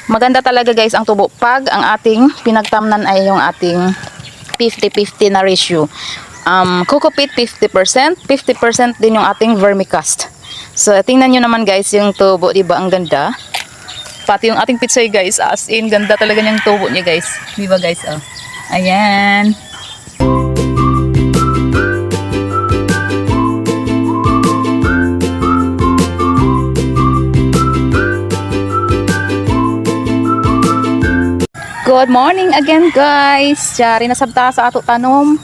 Maganda talaga guys ang tubo pag ang ating pinagtamnan ay yung ating 50-50 na ratio. Coco peat 50%, 50% din yung ating vermicast. So tingnan nyo naman guys yung tubo, diba ang ganda? Pati yung ating pitsay guys, as in ganda talaga yung tubo niya guys. Diba guys? Oh. Ayan. Good morning again guys. Yari na sabta sa ato tanom.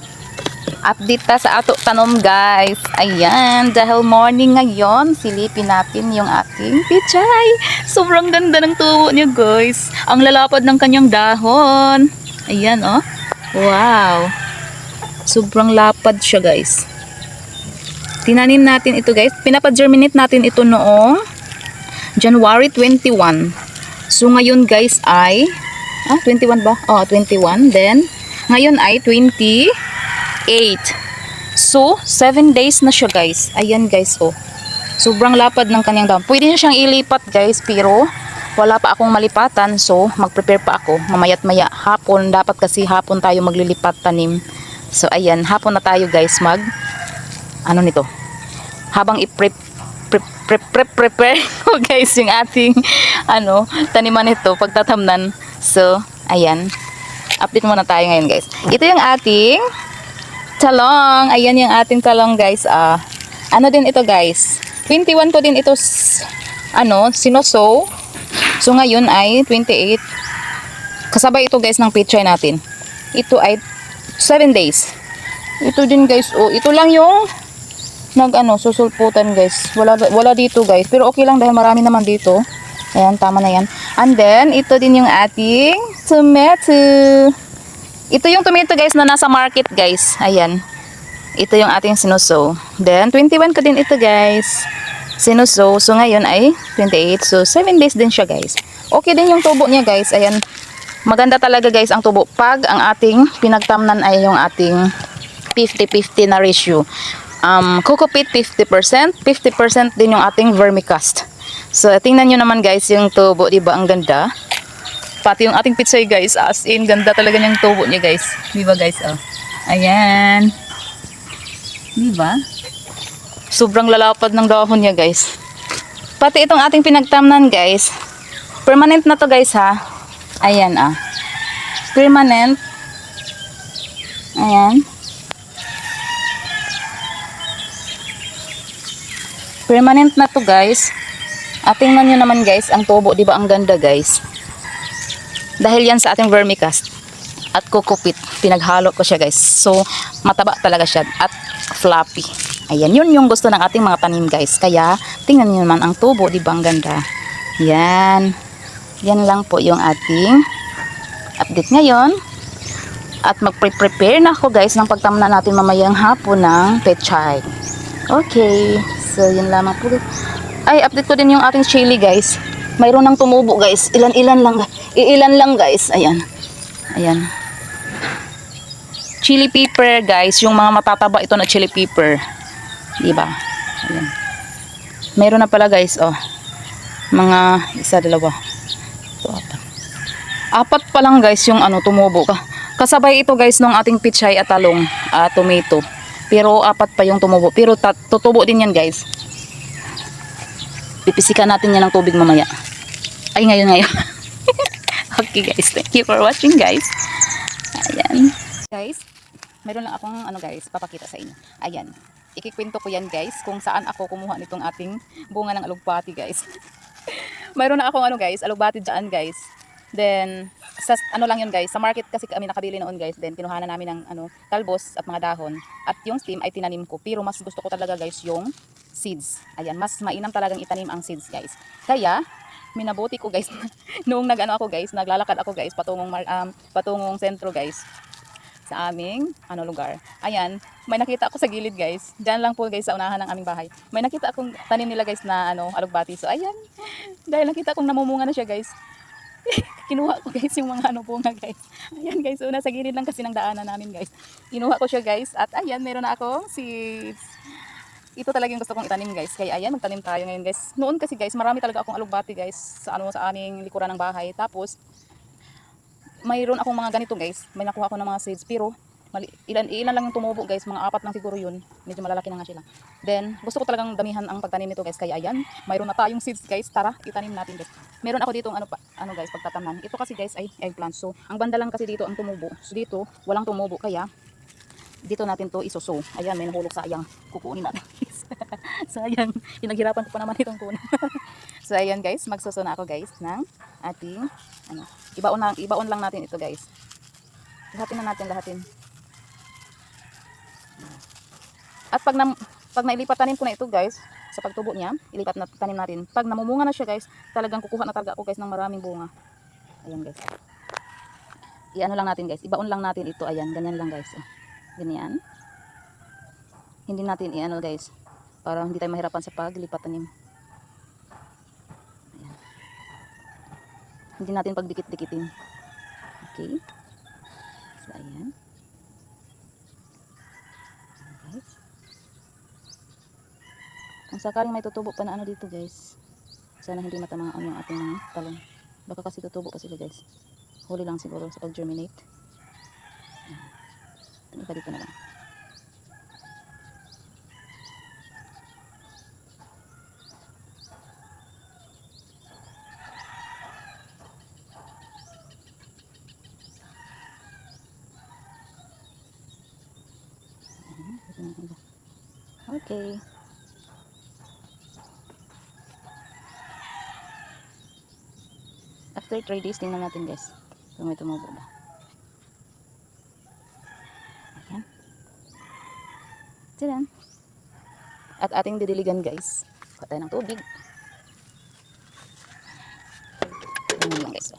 Update ta sa ato tanom guys. Ayan, dahil morning ngayon, silipin natin yung ating pichay. Sobrang ganda ng tubo niya guys. Ang lalapad ng kanyang dahon. Ayan oh. Wow. Sobrang lapad siya guys. Tinanim natin ito guys. Pinapa-germinate natin ito noong January 21. So ngayon guys ay 21 ba? 21. Then, ngayon ay 28. So, 7 days na siya guys. Ayan guys, oh. Sobrang lapad ng kanyang dahon. Pwede nyo siyang ilipat guys, pero wala pa akong malipatan. So, mag-prepare pa ako. Mamaya't maya, hapon. Dapat kasi hapon tayo maglilipat tanim. So, ayan. Hapon na tayo guys ano nito? Habang prepare ko guys yung ating taniman nito pagtatamnan. So, ayan. Update muna tayo ngayon, guys. Ito yung ating talong. Ayan yung ating talong, guys. Ano din ito, guys? 21 ko din ito, sinosow. So, ngayon ay 28. Kasabay ito, guys, ng picture natin. Ito ay 7 days. Ito din, guys. Oh, ito lang yung susulputan, guys. Wala dito, guys. Pero okay lang dahil marami naman dito. Ayan, tama na yan. And then, ito din yung ating tomato. Ito yung tomato guys na nasa market guys. Ayan. Ito yung ating sinusow. Then, 21 ko din ito guys. Sinusow. So, ngayon ay 28. So, 7 days din siya guys. Okay din yung tubo niya guys. Ayan. Maganda talaga guys ang tubo. Pag ang ating pinagtamnan ay yung ating 50-50 na ratio. Coco peat 50%. 50% din yung ating vermicast. So, tingnan nyo naman guys yung tubo, diba? Ang ganda. Pati yung ating pitsay guys, as in, ganda talaga yung tubo niya guys. Diba guys? Oh. Ayan. Diba? Sobrang lalapad ng dahon niya guys. Pati itong ating pinagtamnan guys, permanent na to guys ha. Ayan Permanent. Ayan. Permanent na to guys. At tingnan nyo naman guys, ang tubo, di ba ang ganda guys? Dahil yan sa ating vermicast at coco peat, pinaghalo ko siya guys. So, mataba talaga siya at floppy. Ayan, yun yung gusto ng ating mga tanim guys. Kaya, tingnan nyo naman ang tubo, di ba ang ganda? Yan. Yan lang po yung ating update ngayon. At mag-prepare na ako guys ng pagtamnan natin mamayang hapon ng pechay. Okay, so yun lamang po. Ay, update ko din yung ating chili guys. Mayroon ng tumubo guys. Ilan lang guys. Ayan. Ayan. Chili pepper guys. Yung mga matataba ito na chili pepper. Diba? Ayan. Mayroon na pala guys. Oh. Mga isa, dalawa. Ito, apat pa lang guys yung tumubo ka. Kasabay ito guys ng ating pichay at talong. Tomato. Pero apat pa yung tumubo. Pero tutubo din yan guys. Pipisikan natin yan ng tubig mamaya. Ay, ngayon. Okay guys, thank you for watching guys. Ayan. Guys, meron lang akong guys, papakita sa inyo. Ayan. Ikikwento ko yan guys kung saan ako kumuha nitong ating bunga ng alugbati guys. Mayroon na akong guys, alugbati dyan guys. Then, sa lang yun guys, sa market kasi kami nakabili noon guys. Then, kinuha na namin ng talbos at mga dahon. At yung stem ay tinanim ko. Pero mas gusto ko talaga guys yung seeds. Ayan, mas mainam talagang itanim ang seeds guys. Kaya, minabuti ko guys, noong ako guys, naglalakad ako guys, patungong sentro guys, sa aming lugar. Ayan, may nakita ako sa gilid guys. Diyan lang po guys sa unahan ng aming bahay. May nakita akong tanim nila guys na alugbati. So ayan, dahil nakita kong namumunga na siya guys. Kinuha ko guys yung mga bunga guys. Ayan guys, una sa gilid lang kasi ng daanan namin guys. Kinuha ko siya guys at ayan, meron na akong seeds. Ito talaga yung gusto kong itanim guys. Kaya ayan, magtanim tayo ngayon guys. Noon kasi guys, marami talaga akong alugbati guys sa aming likuran ng bahay. Tapos mayroon akong mga ganito guys. May nakuha ko ng mga seeds pero ilan lang yung tumubo guys, mga 4 lang siguro yun. Medyo malalaki na nga sila. Then gusto ko talagang damihan ang pagtanim nito guys. Kaya ayan, mayroon na tayong seeds guys. Tara, itanim natin guys. Meron ako dito ano guys, pagtataman. Ito kasi guys ay eggplant. So ang banda lang kasi dito ang tumubo. So dito walang tumubo kaya dito natin to isuso. Ayan, may nahulog sayang. Kukunin natin. So ayan, pinaghirapan ko pa naman itong kunin. So ayan guys, magsuso na ako guys ng ating ibaon lang natin ito guys. Lahatin. At pag nailipat tanim ko na ito guys, sa pagtubo niya, ilipat na tanim natin. Pag namumunga na siya guys, talagang kukuha na talaga ako guys ng maraming bunga. Ayan guys. Iano lang natin guys, ibaon lang natin ito. Ayan, ganyan lang guys. Ganyan. Hindi natin iano guys, para hindi tayo mahirapan sa paglipat tanim. Ayan. Hindi natin pagdikit-dikitin. Okay. So ayan. Guys. Kung sakaling may tutubo pa na ano dito guys, sana hindi matamaan yung ating mga talong. Baka kasi tutubo pa sila guys. Huli lang siguro sa pag-germinate. Ito dito na lang. Okay. After 3 days, tingnan natin guys kung may tumubo ba. Ayan. Tiyan. At ating didiligan guys. Kuha tayo ng tubig. Ayan lang guys.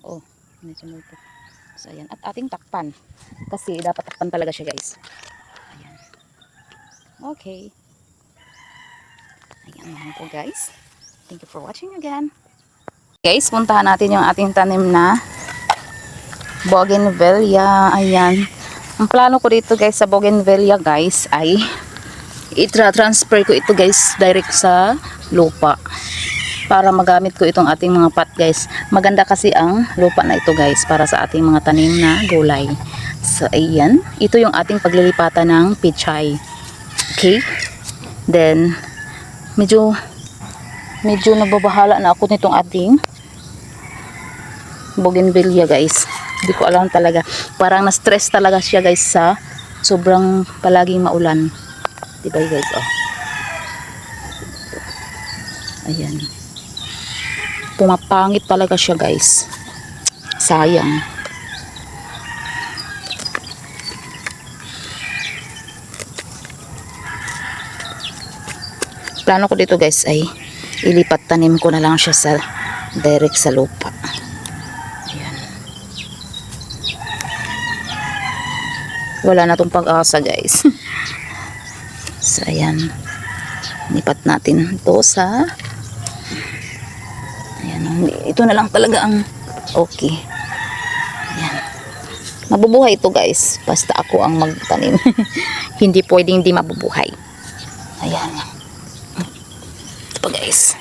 Oh, medyo multo. So ayan. At ating takpan. Kasi dapat takpan talaga siya guys. Okay. Ayan lang po guys. Thank you for watching again. Guys, puntahan natin yung ating tanim na bougainvillea. Ayan. Ang plano ko dito guys sa bougainvillea guys ay i-transfer ko ito guys direct sa lupa. Para magamit ko itong ating mga pot guys. Maganda kasi ang lupa na ito guys para sa ating mga tanim na gulay. So ayan. Ito yung ating paglilipatan ng pichay. Okay. Then medyo nababahala na ako nitong ating bougainvillea guys. Hindi ko alam talaga. Parang na-stress talaga siya guys sa sobrang palaging maulan. Diba guys? Oh. Ayan. Pumapangit talaga siya guys. Sayang. Plano ko dito guys ay ilipat tanim ko na lang siya sa direct sa lupa. Ayan. Wala na tong pag-asa guys. So ayan. Lipat natin ito sa ayan. Ito na lang talaga ang okay. Ayan. Mabubuhay ito guys. Basta ako ang magtanim. Hindi pwedeng hindi mabubuhay. Ayan. Guys.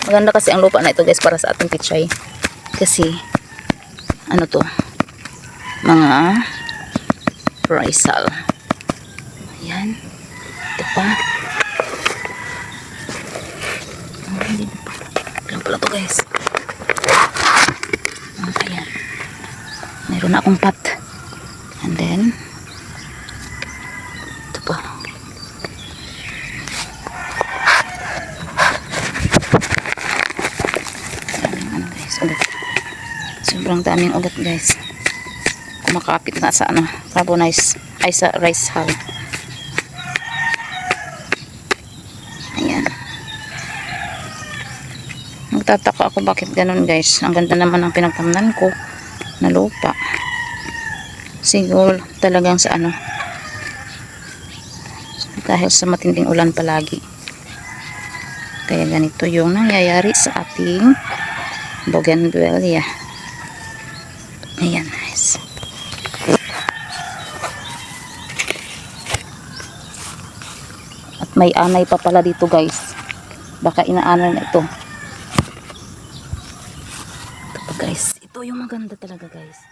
Maganda kasi ang lupa na ito guys para sa ating pichay. Kasi ano to? Mga risal. Ayan. Ito pa. Ayan pala to guys. Ayan. Meron na akong pot. And then ugat. Sobrang daming ugat guys. Kumakapit na sa ano, carbonized ay sa rice hull. Ayan. Nagtataka ako bakit ganun guys. Ang ganda naman ng pinagtamnan ko na lupa. Siguro talagang sa ano, dahil sa matinding ulan palagi. Kaya ganito yung nangyayari sa ating bougainvillea. Ayan guys. At may anay pa pala dito guys. Baka inaanay na ito. Ito pa guys. Ito yung maganda talaga guys.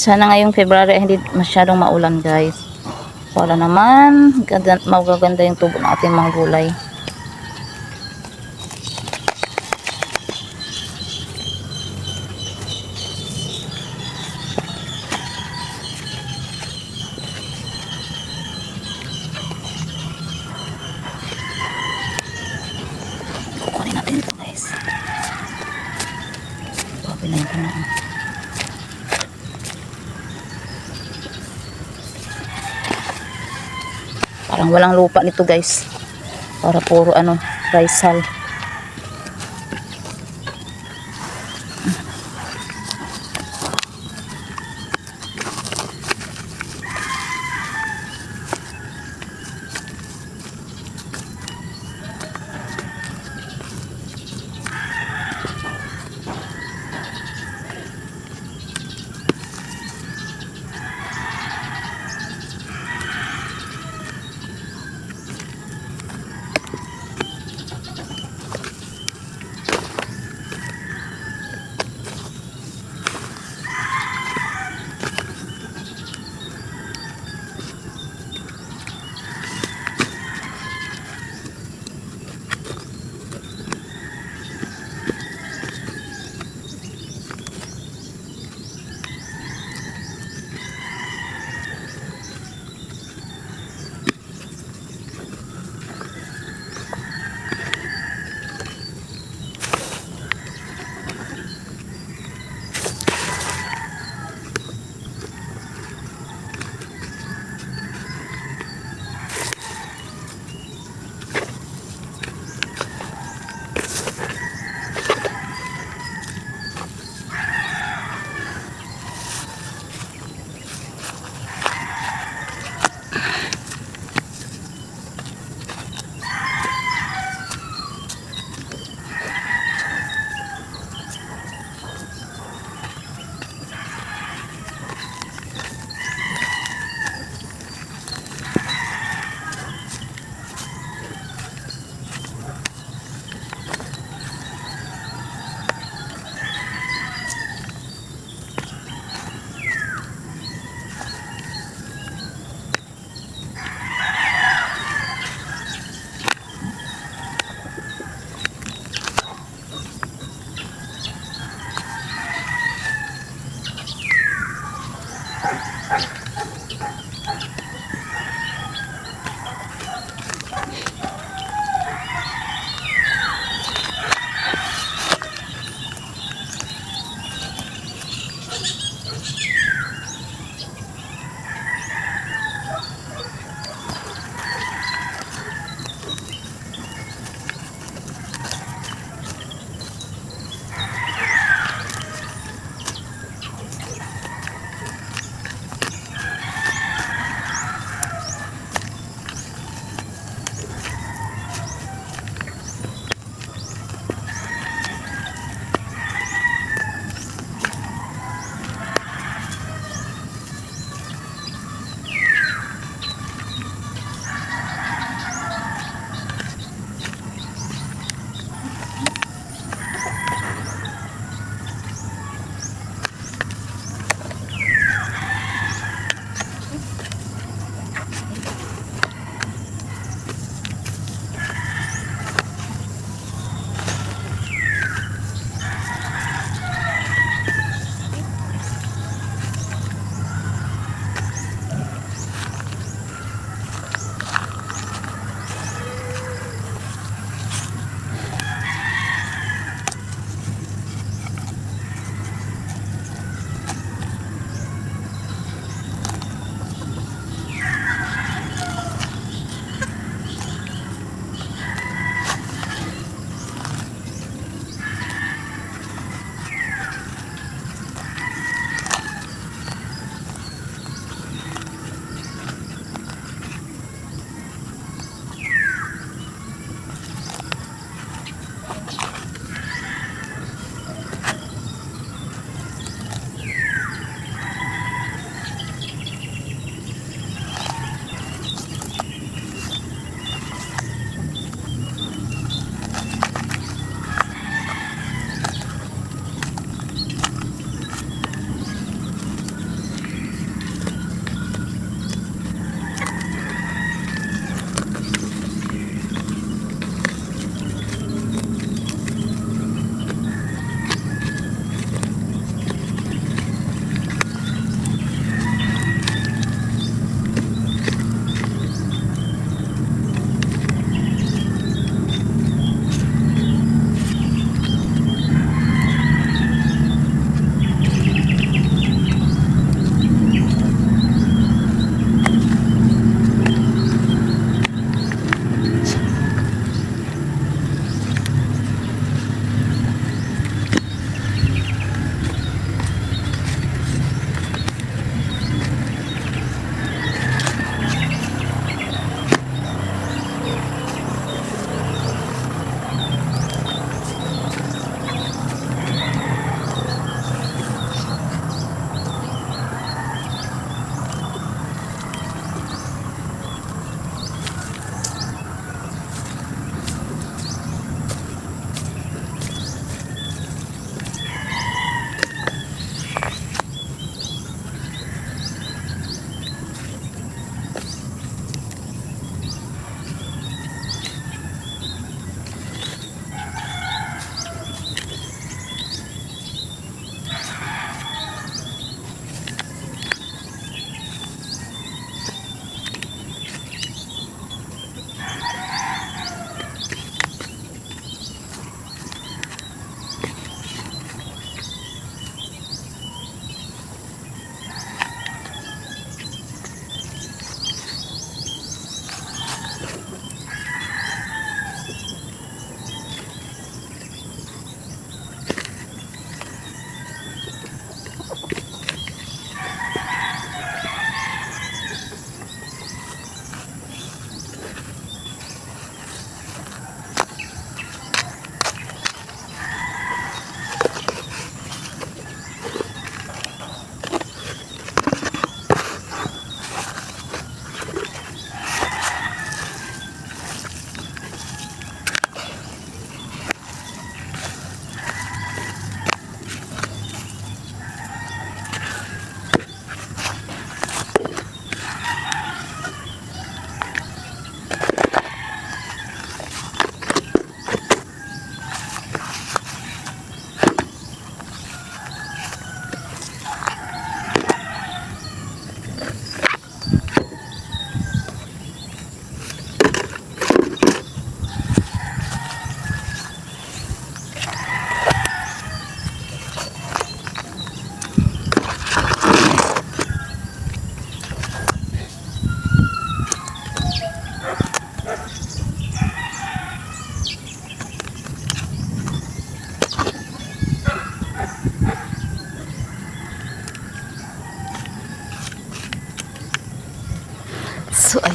Sana ngayong February hindi masyadong maulan guys. Para naman magaganda yung tubo ng ating mga gulay. Kukunin natin ito guys. Papilayin ko na. Parang walang lupa nito guys. Para puro ano, rice hull.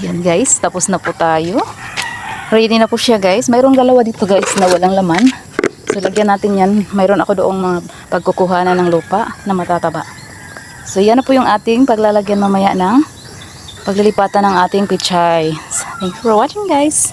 Yan guys, tapos na po tayo. Ready na po siya guys. Mayroong dalawa dito guys na walang laman. So lagyan natin yan. Mayroon ako doong mga pagkukuhanan ng lupa na matataba. So yan na po yung ating paglalagyan mamaya ng paglilipatan ng ating pichay. So, thank you for watching guys.